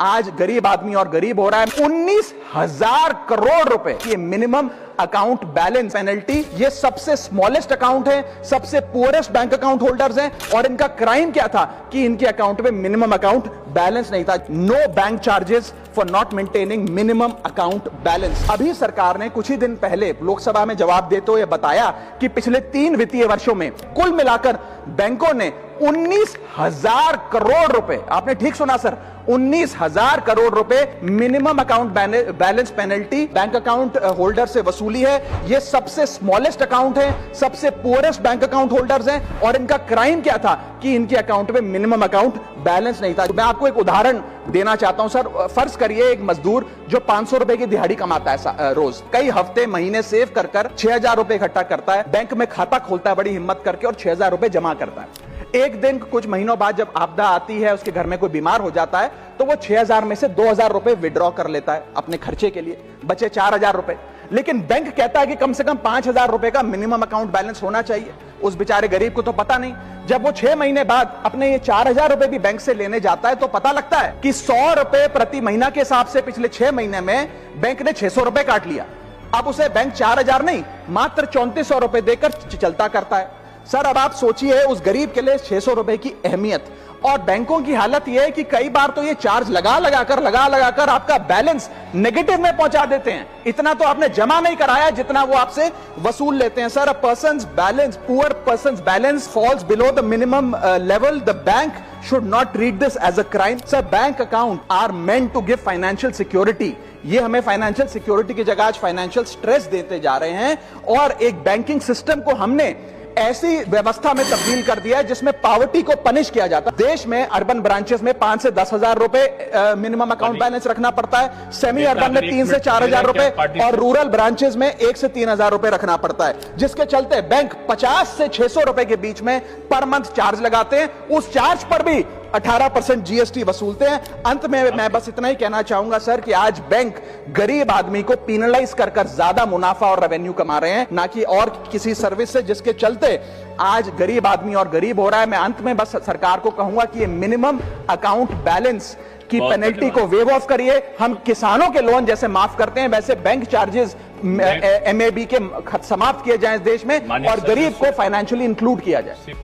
आज गरीब आदमी और गरीब हो रहा है। 19,000 करोड़ रुपए ये मिनिमम अकाउंट बैलेंस पेनल्टी, ये सबसे स्मॉलेस्ट अकाउंट है, सबसे पुअरेस्ट बैंक अकाउंट होल्डर्स हैं, और इनका क्राइम क्या था कि इनके अकाउंट में मिनिमम अकाउंट बैलेंस नहीं था। No bank charges for not maintaining minimum account balance. अभी सरकार ने कुछ ही दिन पहले लोकसभा में जवाब देते हुए बताया कि पिछले 3 वित्तीय वर्षों में कुल मिलाकर बैंकों ने 19,000 करोड़ रुपए, आपने ठीक सुना सर, 19,000 करोड़ रुपए minimum account balance penalty bank account holder से वसूली है। ये सबसे स्मॉलेस्ट अकाउंट है, सबसे पुअरेस्ट बैंक अकाउंट होल्डर्स हैं, और इनका क्राइम क्या था कि इनके अकाउंट में मिनिमम अकाउंट बैलेंस नहीं था। मैं आपको एक उदाहरण देना चाहता हूं सर। फर्ज करिए एक मजदूर जो 500 रुपए की दिहाड़ी कमाता है रोज, कई हफ्ते महीने सेव कर 6,000 रुपए इकट्ठा करता है, बैंक में खाता खोलता है बड़ी हिम्मत करके और 6,000 रुपए जमा करता है। एक दिन कुछ महीनों बाद जब आपदा आती है, उसके घर में कोई बीमार हो जाता है, तो वो 6,000 में से 2,000 रुपए विड्रॉ कर लेता है अपने खर्चे के लिए, बचे 4,000 रुपए। लेकिन बैंक कहता है कि कम से कम 5,000 रुपए का मिनिमम अकाउंट बैलेंस होना चाहिए। उस बेचारे गरीब को तो पता नहीं। जब वो 6 महीने बाद अपने ये 4,000 रुपए भी बैंक से लेने जाता है तो पता लगता है कि 100 रुपए प्रति महीना के हिसाब से पिछले 6 महीने में बैंक ने 600 रुपए काट लिया। अब उसे बैंक 4,000 नहीं, मात्र 3,400 रुपए देकर चलता करता है। सर अब आप सोचिए उस गरीब के लिए 600 रुपए की अहमियत, और बैंकों की हालत यह है कि कई बार तो ये चार्ज लगा लगाकर आपका बैलेंस नेगेटिव में पहुंचा देते हैं। इतना तो आपने जमा नहीं कराया जितना वो आपसे वसूल लेते हैं। Sir, poor persons balance falls below the minimum level, the bank should not treat this as a crime. Sir, bank account are meant to give financial security. ये हमें फाइनेंशियल सिक्योरिटी की जगह आज फाइनेंशियल स्ट्रेस देते जा रहे हैं, और एक बैंकिंग सिस्टम को हमने ऐसी व्यवस्था में तब्दील कर दिया है जिसमें पॉवर्टी को पनिश किया जाता है। देश में अर्बन ब्रांचेस में 5 से 10,000 रुपए मिनिमम अकाउंट बैलेंस रखना पड़ता है, सेमी अर्बन में 3 से 4,000 रुपए, और रूरल ब्रांचेस में 1 से 3,000 रुपए रखना पड़ता है, जिसके चलते बैंक 50 से 600 रुपए के बीच में पर मंथ चार्ज लगाते हैं। उस चार्ज पर भी 18% जीएसटी वसूलते हैं। अंत में मैं बस इतना ही कहना चाहूंगा सर कि आज बैंक गरीब आदमी को पीनलाइज कर ज्यादा मुनाफा और रेवेन्यू कमा रहे हैं, ना कि और किसी सर्विस से, जिसके चलते आज गरीब आदमी और गरीब हो रहा है। मैं अंत में बस सरकार को कहूंगा कि ये मिनिमम अकाउंट बैलेंस की पेनल्टी को वेव ऑफ करिए। हम किसानों के लोन जैसे माफ करते हैं, वैसे बैंक चार्जेस एमएबी के समाप्त किए जाएं इस देश में, और गरीब को फाइनेंशियली इंक्लूड किया जाए।